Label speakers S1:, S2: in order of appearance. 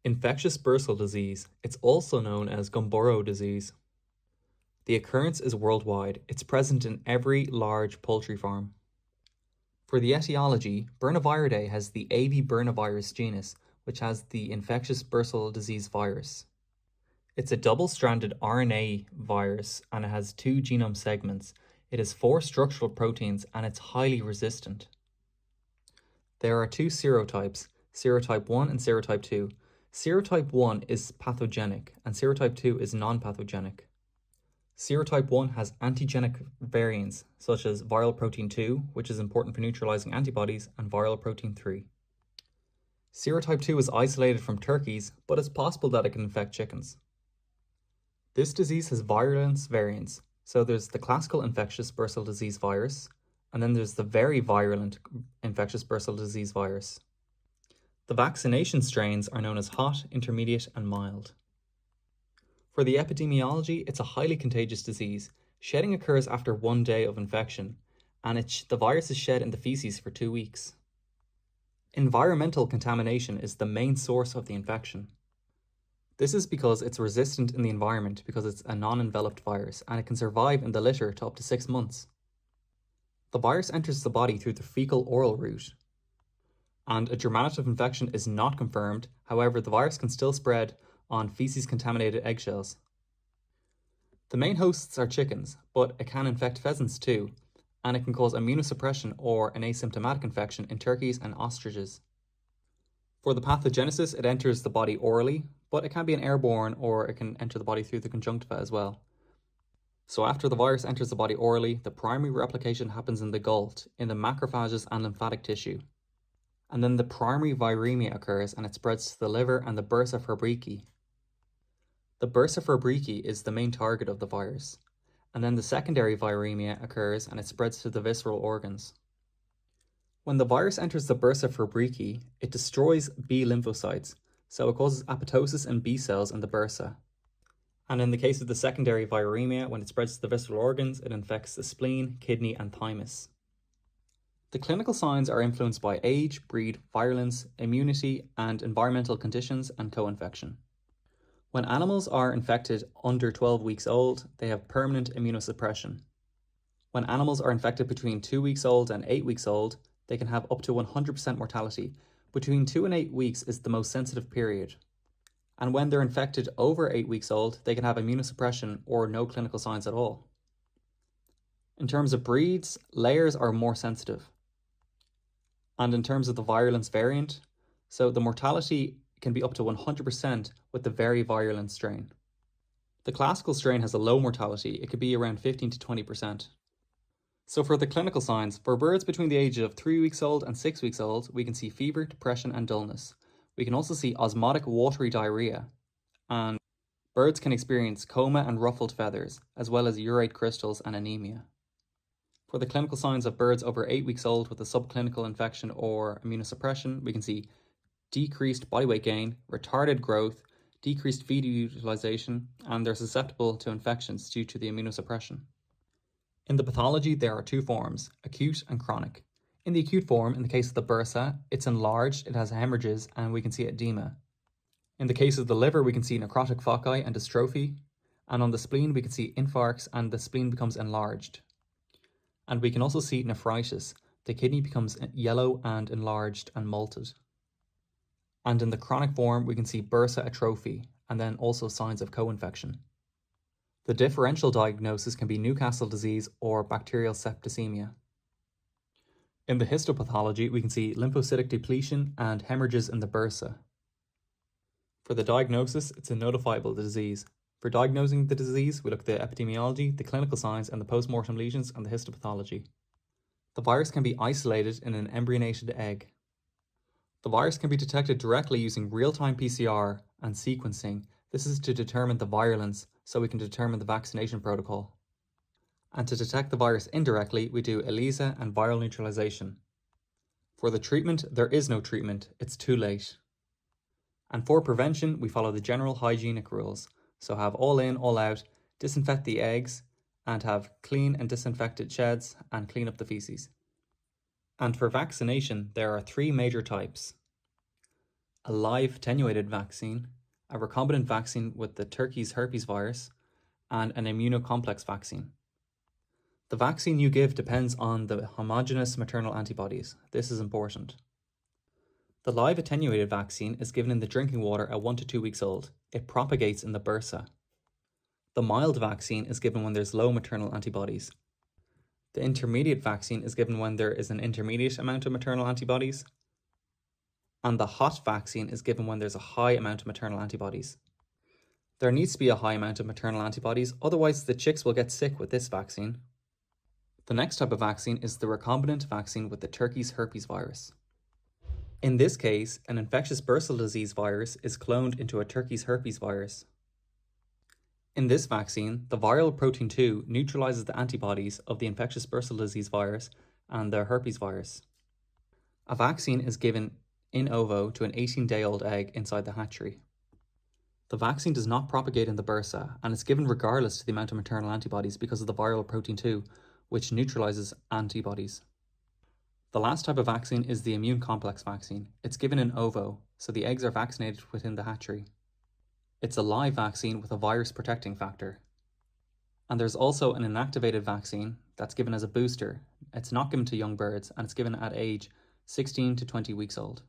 S1: Infectious bursal disease. It's also known as Gumboro disease. The occurrence is worldwide. It's present in every large poultry farm. For the etiology, Burniviridae has the Aviburnivirus genus, which has the infectious bursal disease virus. It's a double-stranded RNA virus and it has 2 genome segments. It has 4 structural proteins and it's highly resistant. There are 2 serotypes, serotype 1 and serotype 2. Serotype 1 is pathogenic and serotype 2 is non-pathogenic. Serotype 1 has antigenic variants such as viral protein 2, which is important for neutralizing antibodies, and viral protein 3. Serotype 2 is isolated from turkeys, but it's possible that it can infect chickens. This disease has virulence variants, so there's the classical infectious bursal disease virus, and then there's the very virulent infectious bursal disease virus. The vaccination strains are known as hot, intermediate, and mild. For the epidemiology, it's a highly contagious disease. Shedding occurs after 1 day of infection, and the virus is shed in the feces for 2 weeks. Environmental contamination is the main source of the infection. This is because it's resistant in the environment because it's a non-enveloped virus and it can survive in the litter to up to 6 months. The virus enters the body through the fecal-oral route, and a germinative infection is not confirmed. However, the virus can still spread on feces-contaminated eggshells. The main hosts are chickens, but it can infect pheasants too, and it can cause immunosuppression or an asymptomatic infection in turkeys and ostriches. For the pathogenesis, it enters the body orally, but it can be an airborne or it can enter the body through the conjunctiva as well. So after the virus enters the body orally, the primary replication happens in the gut, in the macrophages and lymphatic tissue. And then the primary viremia occurs and it spreads to the liver and the bursa fabbrici. The bursa fabbrici is the main target of the virus. And then the secondary viremia occurs and it spreads to the visceral organs. When the virus enters the bursa fabbrici, it destroys B lymphocytes, so it causes apoptosis in B cells in the bursa. And in the case of the secondary viremia, when it spreads to the visceral organs, it infects the spleen, kidney, and thymus. The clinical signs are influenced by age, breed, virulence, immunity, and environmental conditions and co-infection. When animals are infected under 12 weeks old, they have permanent immunosuppression. When animals are infected between 2 weeks old and 8 weeks old, they can have up to 100% mortality. Between 2 and 8 weeks is the most sensitive period. And when they're infected over 8 weeks old, they can have immunosuppression or no clinical signs at all. In terms of breeds, layers are more sensitive. And in terms of the virulence variant, so the mortality can be up to 100% with the very virulent strain. The classical strain has a low mortality. It could be around 15 to 20%. So for the clinical signs, for birds between the ages of 3 weeks old and 6 weeks old, we can see fever, depression, and dullness. We can also see osmotic watery diarrhea, and birds can experience coma and ruffled feathers, as well as urate crystals and anemia. For the clinical signs of birds over 8 weeks old with a subclinical infection or immunosuppression, we can see decreased body weight gain, retarded growth, decreased feed utilization, and they're susceptible to infections due to the immunosuppression. In the pathology, there are 2 forms, acute and chronic. In the acute form, in the case of the bursa, it's enlarged, it has hemorrhages, and we can see edema. In the case of the liver, we can see necrotic foci and dystrophy, and on the spleen, we can see infarcts and the spleen becomes enlarged. And we can also see nephritis. The kidney becomes yellow and enlarged and malted. And in the chronic form, we can see bursa atrophy, and then also signs of co-infection. The differential diagnosis can be Newcastle disease or bacterial septicemia. In the histopathology, we can see lymphocytic depletion and hemorrhages in the bursa. For the diagnosis, it's a notifiable disease. For diagnosing the disease, we look at the epidemiology, the clinical signs, and the post-mortem lesions and the histopathology. The virus can be isolated in an embryonated egg. The virus can be detected directly using real-time PCR and sequencing. This is to determine the virulence, so we can determine the vaccination protocol. And to detect the virus indirectly, we do ELISA and viral neutralization. For the treatment, there is no treatment, it's too late. And for prevention, we follow the general hygienic rules. So have all in, all out, disinfect the eggs, and have clean and disinfected sheds and clean up the feces. And for vaccination, there are 3 major types. a live attenuated vaccine, a recombinant vaccine with the turkey's herpes virus, and an immunocomplex vaccine. The vaccine you give depends on the homogeneous maternal antibodies. This is important. The live attenuated vaccine is given in the drinking water at 1 to 2 weeks old. It propagates in the bursa. The mild vaccine is given when there's low maternal antibodies. The intermediate vaccine is given when there is an intermediate amount of maternal antibodies. And the hot vaccine is given when there's a high amount of maternal antibodies. There needs to be a high amount of maternal antibodies, otherwise the chicks will get sick with this vaccine. The next type of vaccine is the recombinant vaccine with the turkey's herpes virus. In this case, an infectious bursal disease virus is cloned into a turkey's herpes virus. In this vaccine, the viral protein 2 neutralizes the antibodies of the infectious bursal disease virus and the herpes virus. A vaccine is given in ovo to an 18-day-old egg inside the hatchery. The vaccine does not propagate in the bursa and is given regardless to the amount of maternal antibodies because of the viral protein 2, which neutralizes antibodies. The last type of vaccine is the immune complex vaccine. It's given in ovo, so the eggs are vaccinated within the hatchery. It's a live vaccine with a virus protecting factor. And there's also an inactivated vaccine that's given as a booster. It's not given to young birds and it's given at age 16 to 20 weeks old.